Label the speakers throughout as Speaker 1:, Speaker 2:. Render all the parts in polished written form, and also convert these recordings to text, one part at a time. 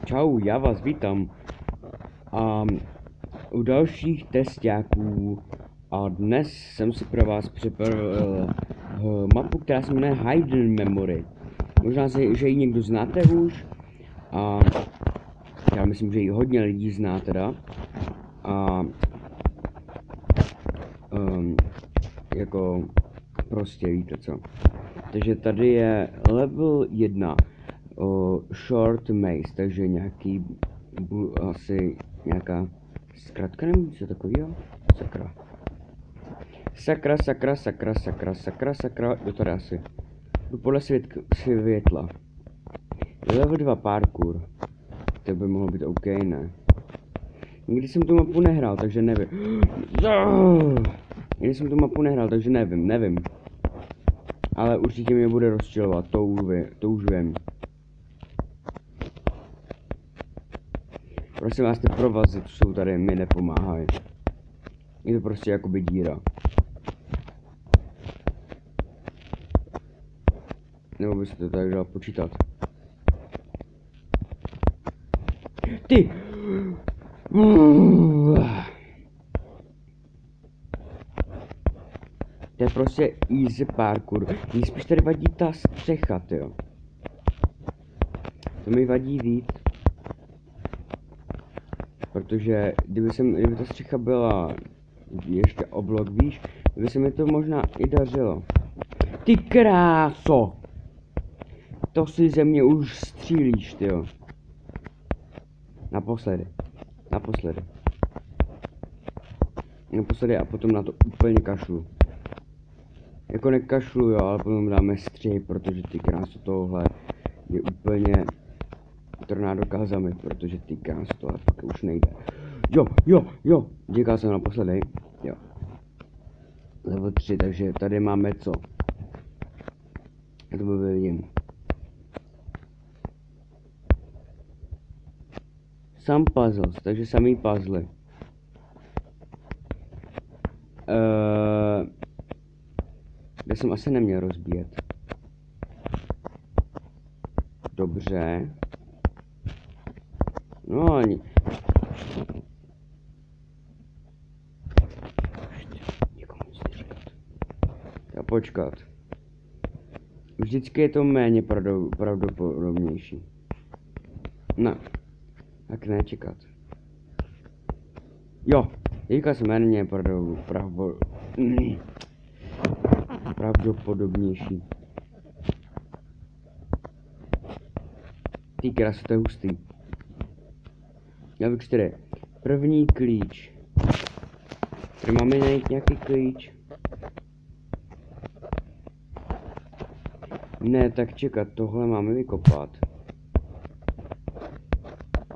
Speaker 1: Čau, já vás vítám u dalších testáků a dnes jsem si pro vás připravil mapu, která se jmenuje Hidden Memory. Možná, že ji někdo znáte už a já myslím, že ji hodně lidí zná teda a jako prostě víte co. Takže tady je level 1 short maze, takže nějaký asi nějaká zkratka nebo něco takového? Sakra. Sakra. Jo, tady asi. Jdu podle světla. Level 2 parkour. To by mohlo být OK, ne? Nikdy jsem tu mapu nehrál, takže nevím. Nikdy jsem tu mapu nehrál, takže nevím. Ale určitě mě bude rozčilovat, to už vím. Prosím vás, ty provazy, co jsou tady, mi nepomáhají. Je to prostě jakoby díra. Nebo byste to tak dal počítat. Ty! To je prostě easy parkour. Mně spíš tady vadí ta střecha, tyjo. To mi vadí víc. Protože kdyby ta střecha byla ještě o blok výš, by se mi to možná i dařilo. Ty kráso! To si ze mě už střílíš, tyjo. Naposledy a potom na to úplně kašlu. Jako nekašlu, jo, ale potom dáme střih, protože ty kráso tohle je úplně tornádo kázami, protože ty kráso tohle pak už nejde. Jo, říkal jsem naposledy, jo. Level 3, takže tady máme co? Já to vidím. Some puzzles, takže samý puzzle. Kde jsem asi neměl rozbíjet. Dobře. No ani. Nikomu nic neříkat. Já počkat. Vždycky je to méně pravděpodobnější. Ne. Tak nečekat. Jo, teďka jsem méně pravděpodobnější. Ty krásy, to je hustý. Level 4. První klíč. Tady máme najít nějaký klíč. Ne, tak čekat, tohle máme vykopat.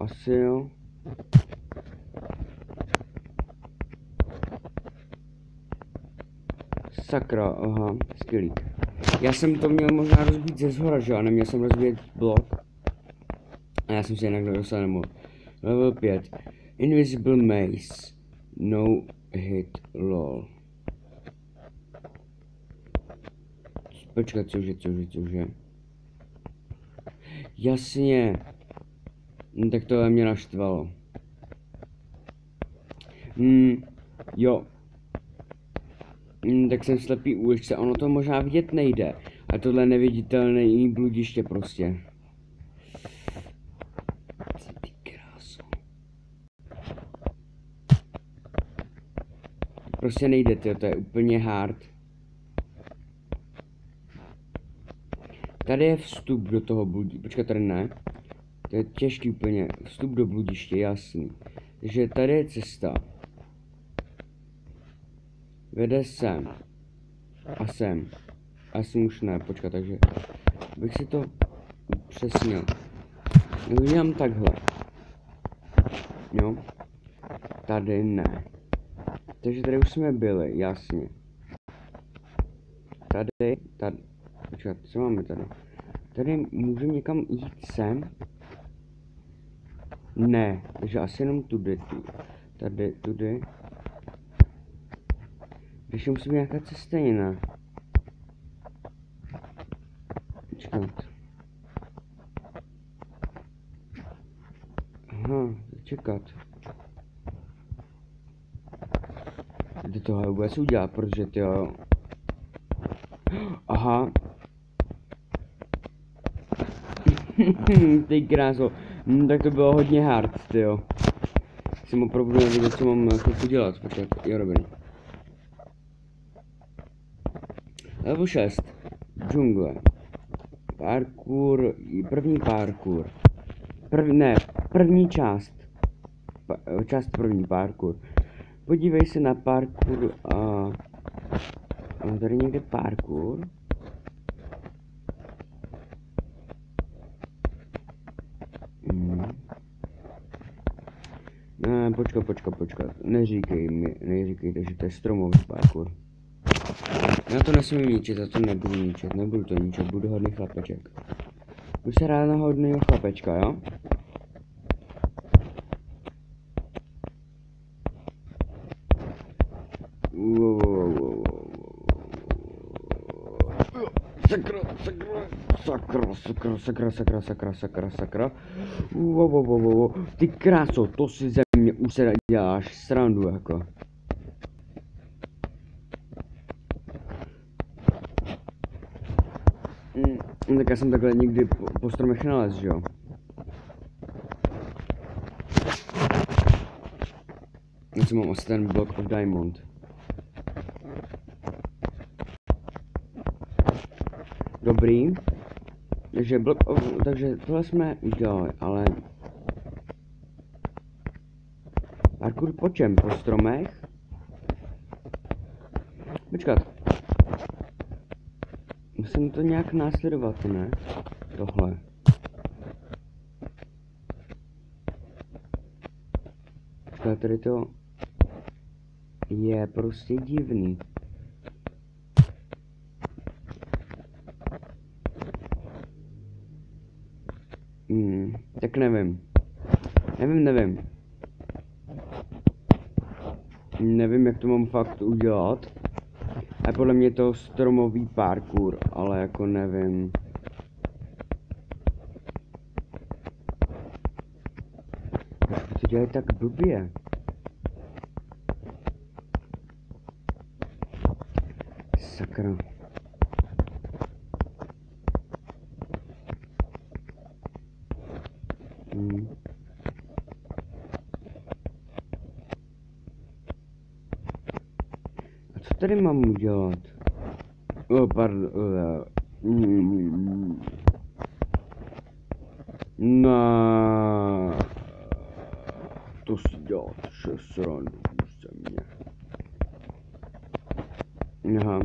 Speaker 1: Asi jo. Sakra, aha, skvělík. Já jsem to měl možná rozbít ze zhora, že jo, neměl jsem rozbít blok. A já jsem si jinak nedostal nemohl. Level 5. Invisible maze. No hit, lol. Počkat, cože? Jasně. No, tak tohle mě naštvalo. Jo. Tak jsem slepý uličce, ono to možná vidět nejde. A tohle neviditelné jiný bludiště prostě. Ty kráso. Prostě nejde, tyjo, to je úplně hard. Tady je vstup do toho bludiště, počkat, tady ne. To je těžký úplně, vstup do bludiště, jasný. Takže tady je cesta. Vede sem. A sem. A sem už ne, počkat, takže bych si to upřesnil. Udělám takhle. Jo. Tady ne. Takže tady už jsme byli, jasně. Tady. Počkat, co máme tady? Tady můžeme někam jít sem? Ne, takže asi jenom tudy. Tudy. Když musí být nějaká cesta jiná. Počkat. čekat. Ty tohle vůbec udělat, protože ty jo. Aha. Ty kráso. Tak to bylo hodně hard, ty jo. Jsem opravdu nevěděl, co mám chvilku dělat. Počkat, jo, dobrý. Level 6. Džungle. Parkour. První parkour. První část. Část první parkour. Podívej se na parkour a... tady někde parkour. Ne, počkat. Neříkejte, že to je stromový parkour. Já to nesmím ničit, já to nebudu to ničit, budu hodný chlapeček. Budu se rád na hodnýho chlapečka, jo? Sakra. Ty kráso, to si ze mě už se děláš srandu jako. Tak já jsem takhle někdy po stromech nalez, že jo? Já jsem mám asi ten Block of Diamond. Dobrý. Takže tohle jsme udělali, ale... Parkour po čem? Po stromech? Počkat. Musím to nějak následovat, ne? Tohle. Počkat, tady to... je prostě divný. Tak nevím. Nevím, jak to mám fakt udělat. A podle mě to stromový parkour, ale jako nevím. Proč to dělají tak blbě? Sakra. A co tady mám udělat? Pardon. No. To si dělat srandu ze mě. Aha.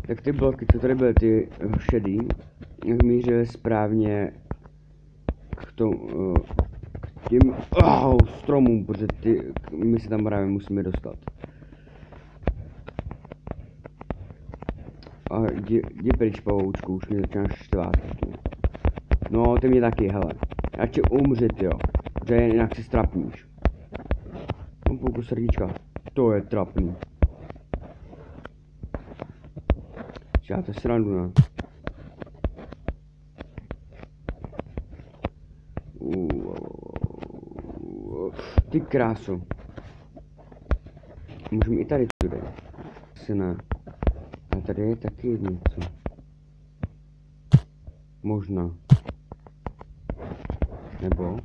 Speaker 1: Tak ty bloky, co tady byly, ty šedý, mířily správně k tomu, k těm stromům, protože my se tam právě musíme dostat. A jdi pryč, pavoučku, už mě začínáš štvát. No, ty mě taky, hele. Radši umřít, jo, protože jinak si strapníš. Mám půlku srdíčka, to je trapný. Děláte srandu, ne? Ty kráso. Můžeme i tady tudy. Asi ne. A tady je taky něco. Možná. Nebo?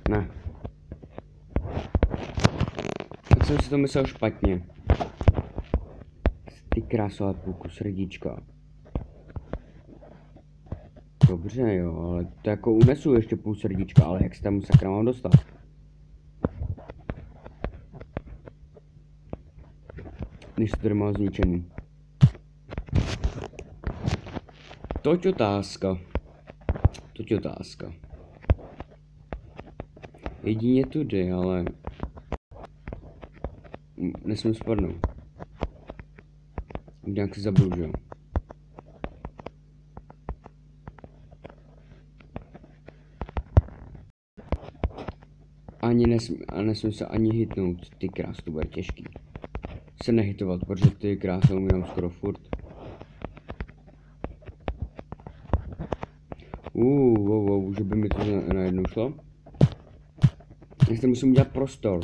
Speaker 1: Ne. Tak jsem si to myslel špatně. Ty kráso, ale půlku srdíčka. Dobře, jo, ale to jako unesu ještě půl srdíčka, ale jak se tam sakra mám dostat? Když to tady má zničený. Toť otázka. Jedině tudy, ale... nesmím spadnout. Nějak si zabudu, že jo? Nesmím se ani hitnout, ty krás, to bude těžký. Se nehitovat, protože ty krásy umírám skoro furt. Že by mi to najednou šlo. Já si musím udělat prostor.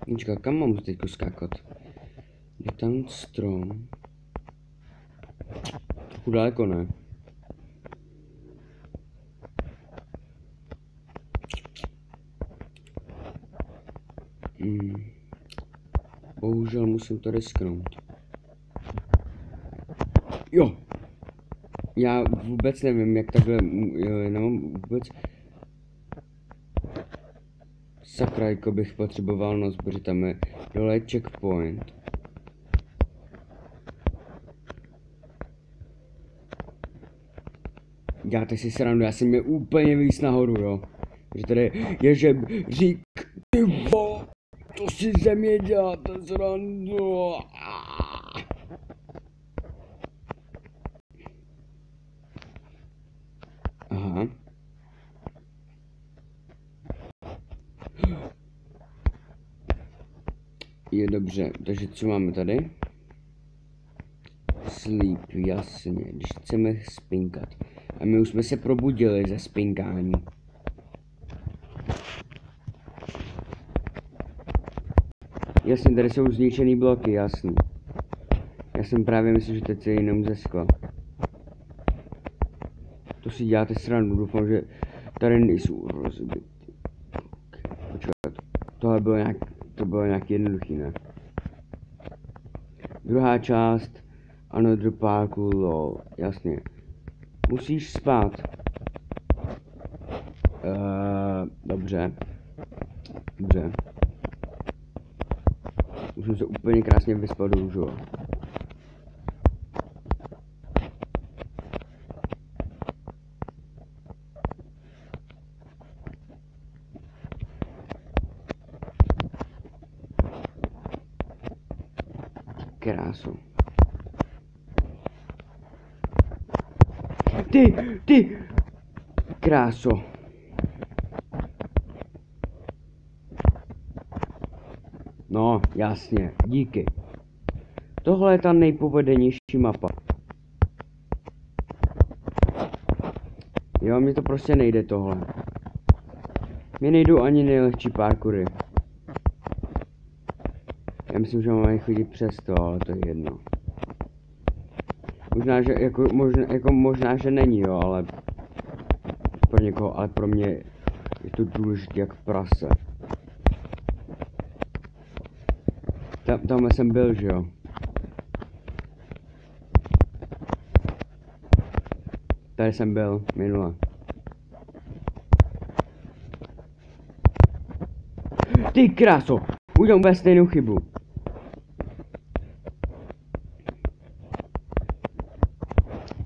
Speaker 1: Počkat, kam mám teďko skákat? Je tam strom. Trochu daleko, ne? Bohužel musím to risknout. Jo! Já vůbec nevím, jak takhle, nemám vůbec... Sakra, jako bych potřeboval noc, protože tam je dole checkpoint. Děláte si srandu, já jsem měl úplně víc nahoru, jo. Že tady je, že řík, ty vo, to si ze mě děláte srandu. Aha. Je dobře, takže co máme tady? Sleep, jasně, když chceme spinkat. A my už jsme se probudili ze spinkání. Jasně, tady jsou zničený bloky, jasný. Já jsem právě myslel, že teď je jenom ze skla. To si děláte srandu, doufám, že tady nejsou rozbity. Počkat, to bylo nějak jednoduchý, ne? Druhá část, Another Parkour, lol, jasně. Musíš spát. Dobře. Dobře. Musím se úplně krásně vyspat do růžova. Krásu. Ty! Kráso. No, jasně, díky. Tohle je ta nejpovedenější mapa. Jo, mně to prostě nejde tohle. Mně nejdou ani nejlehčí parkoury. Já myslím, že máme chodit přes to, ale to je jedno. Možná, že možná, že není, jo, ale pro někoho, ale pro mě je to důležité jak prase. Tamhle jsem byl, že jo. Tady jsem byl minule. Ty kráso, udělám úplně stejnou chybu.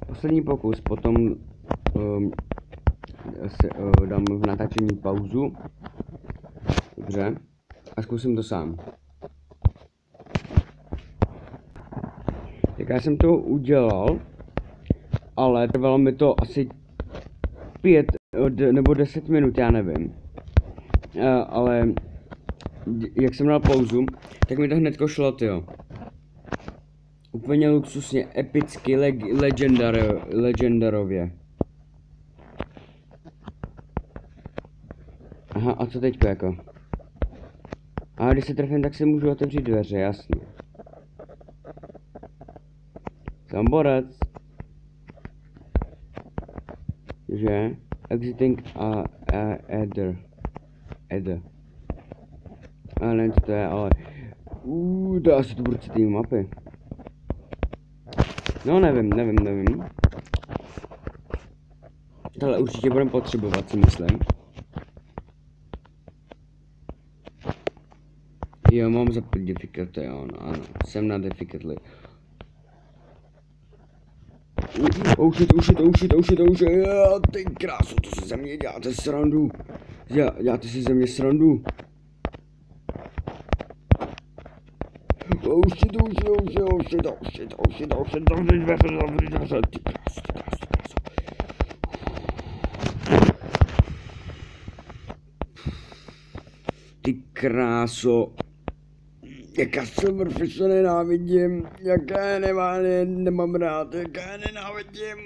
Speaker 1: Poslední pokus, potom dám v natáčení pauzu. Dobře. A zkusím to sám. Tak já jsem to udělal, ale trvalo mi to asi 5 nebo 10 minut, já nevím. Ale jak jsem dal pauzu, tak mi to hnedko šlo, tyjo. Úplně luxusně, epicky, legendarově. Aha, a co teďko jako? A když se trefím, tak se můžu otevřít dveře, jasně. Jsem borec. Že? Exiting Ether. Ale nevím, co to je, ale... to je asi to bude té mapy. No, nevím. Tohle určitě budeme potřebovat, si myslím. Jo, mám zapít difficulty, jo, no, ano, jsem na difficulty. Oh shit, ty krásu, to si ze mě děláte srandu. Děláte si ze mě srandu. Oh shit, ty krásu. Ty kráso. Jaká silverfishe nenávidím, jaké nemám rád, jaké nenávidím.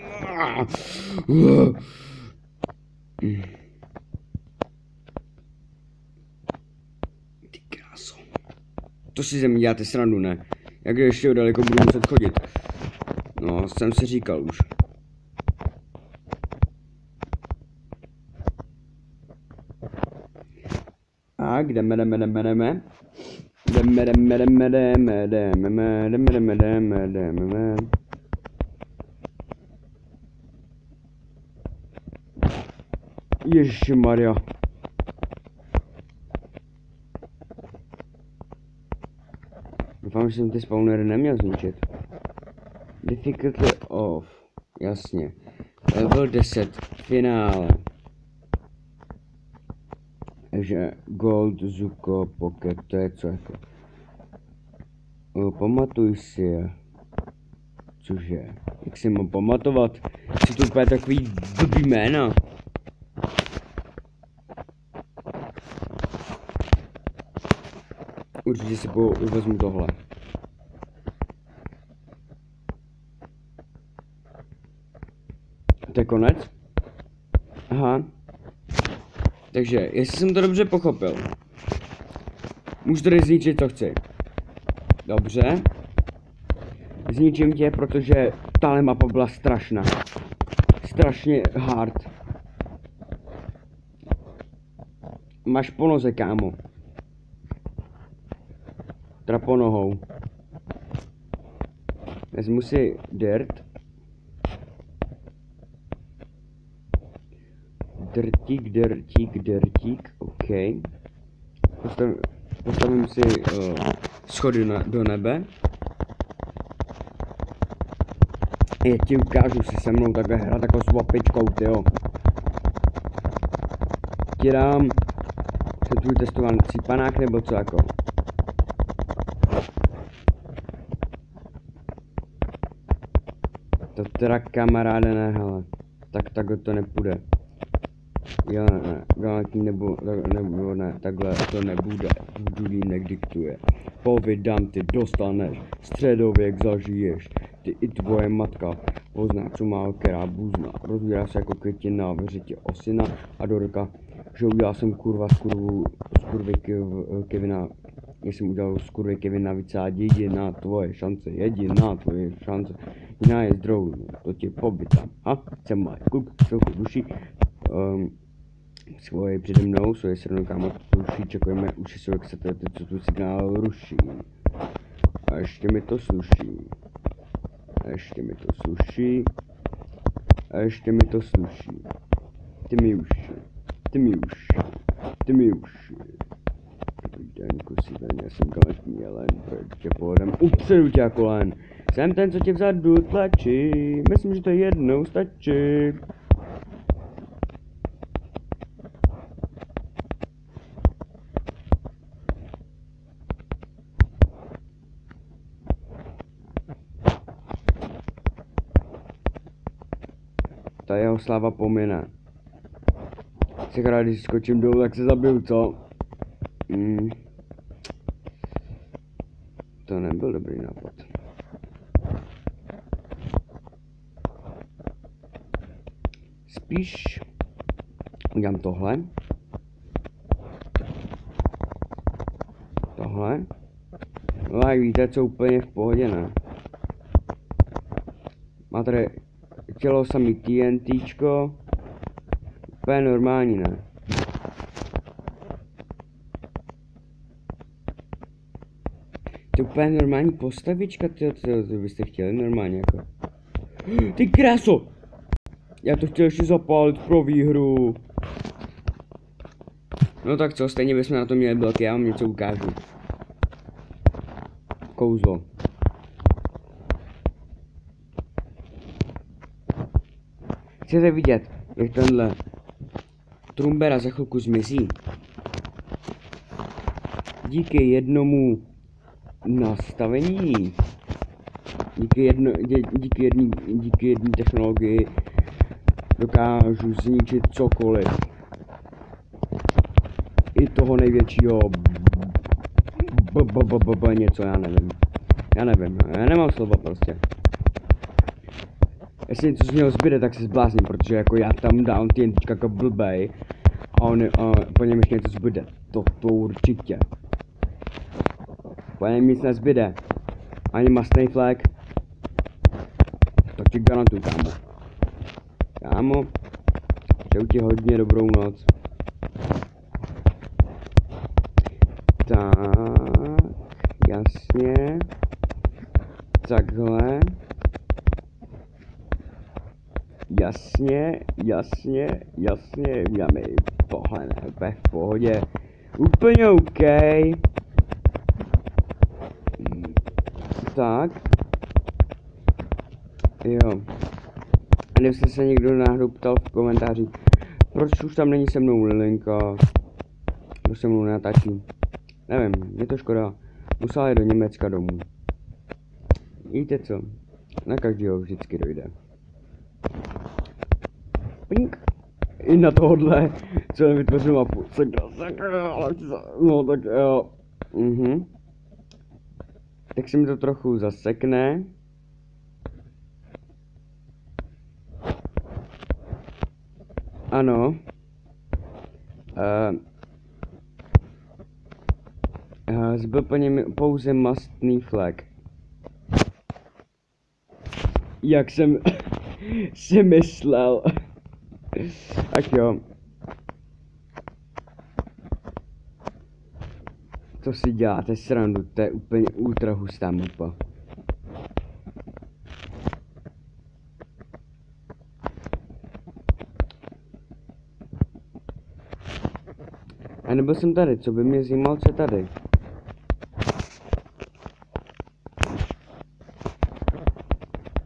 Speaker 1: Ty kráso. To si ze mě děláte srandu, ne? Jak ještě daleko budu muset chodit. No, jsem si říkal už. A kde jdeme? Ježišmarja. Doufám, že jsem ty spawnery neměl zničit. Difficulty off. Jasně. Level 10. Finále. Takže Gold, Zuko, Pocket, to je co jako. Pamatuj si je. Cože? Jak si mám pamatovat? Jsou to úplně takový blbý jména. Určitě si vezmu tohle. To je konec? Aha. Takže, jestli jsem to dobře pochopil. Můžu tady zničit, co chci. Dobře. Zničím tě, protože tahle mapa byla strašná. Strašně hard. Máš po noze, kámo. Teda po nohou. Vezmu si dirt. Drtík, OK. Postavím si schody do nebe. Já ti ukážu si se mnou takhle hrát jako s vapičkou, tyjo. Ti dám, jsem tvůj testovací panák nebo co jako. To teda kamaráde ne, hele. Tak to nepůjde. Jo, ne, takhle to nebude, Dudínek diktuje. Povídám ti, dostaneš, středověk zažiješ, ty i tvoje matka pozná, co má která buzna, rozvírá se jako květina, veřitě osina a do roka, že udělal jsem kurva z kurvy Kevina, jsem udělal z kurvy Kevina vycát jediná tvoje šance, jiná je zdrou, to ti pobytám, jsem malý kluk, trochu duší, svoje přede mnou, svoje srnou kámo ruší, čekujeme uši jsou, jak se to co tu signál ruší. A ještě mi to sluší. A ještě mi to sluší. A ještě mi to sluší. Ty mi uši. Dobrý den, kusí ven, já jsem galetní jelen, proč tě pohodem upředu tě jako len. Jsem ten, co tě vzadu tlačí, myslím, že to jednou stačí. Ta jeho sláva pomine. Sakra, když skočím dolů, tak se zabiju, co? To nebyl dobrý nápad. Spíš udělám tohle. No a víte, co úplně v pohodě, ne? Má tady tělo samý TNTčko. Úplně normální, ne? To je úplně normální postavička, to byste chtěli normálně jako. Ty kráso! Já to chtěl ještě zapálit pro výhru. No tak co, stejně bychom na to měli bloky, já vám něco ukážu. Kouzlo. Chcete vidět, jak tenhle Trumbera za chvilku zmizí? Díky jednomu nastavení, díky jedné technologii dokážu zničit cokoliv. I toho největšího něco, já nevím. Já nemám slova prostě. Jestli něco z něho zbyde, tak se zblázním, protože jako já tam dám TNTčka jako blbej a po něm ještě něco zbyde. To určitě. Po něm nic nezbyde. Ani mastný flag. To ti garantuju, kámo. Kámo, přeju ti hodně dobrou noc. Tak, jasně. Takhle. Jasně, já mi tohle ne, úplně v pohodě. Úplně OK. Tak. Jo. A jestli se někdo náhodou ptal v komentářích, proč už tam není se mnou Lilinka, kdo se mnou natáčí. Nevím, je to škoda. Musela jít do Německa domů. Víte co? Na každého vždycky dojde. Pink. I na tohle, co jsem vytvořil mapu. No tak jo. Tak se mi to trochu zasekne. Ano. Zbyl po něm pouze mastný flag. Jak jsem si myslel. Ach jo. To si děláte srandu, to je úplně ultra hustá mapa. A nebyl jsem tady, co by mě zajímalo, co je tady?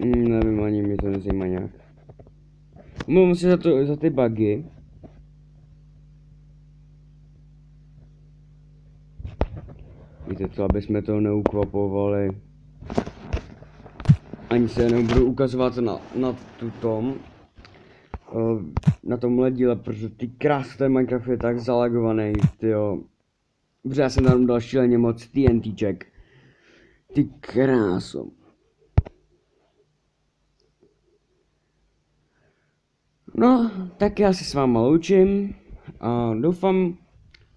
Speaker 1: Nevím, ani mě to nezajímá nějak. Mluvím si za ty bugy. Víte co, aby jsme to neukvapovali. Ani se nebudu ukazovat na tomhle díle, protože ty krásy, ten Minecraft je tak zalagovaný, tyjo. Protože já jsem tam dal šíleně moc TNTček. Ty kráso. No, tak já se s váma loučím a doufám,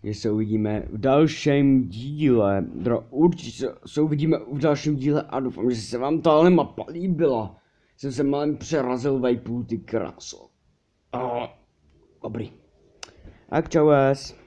Speaker 1: že se uvidíme v dalším díle. Určitě se uvidíme v dalším díle a doufám, že se vám tahle mapa líbila. Jsem se malem přerazil vejpůl, ty kráso. Dobrý. Tak čau vás.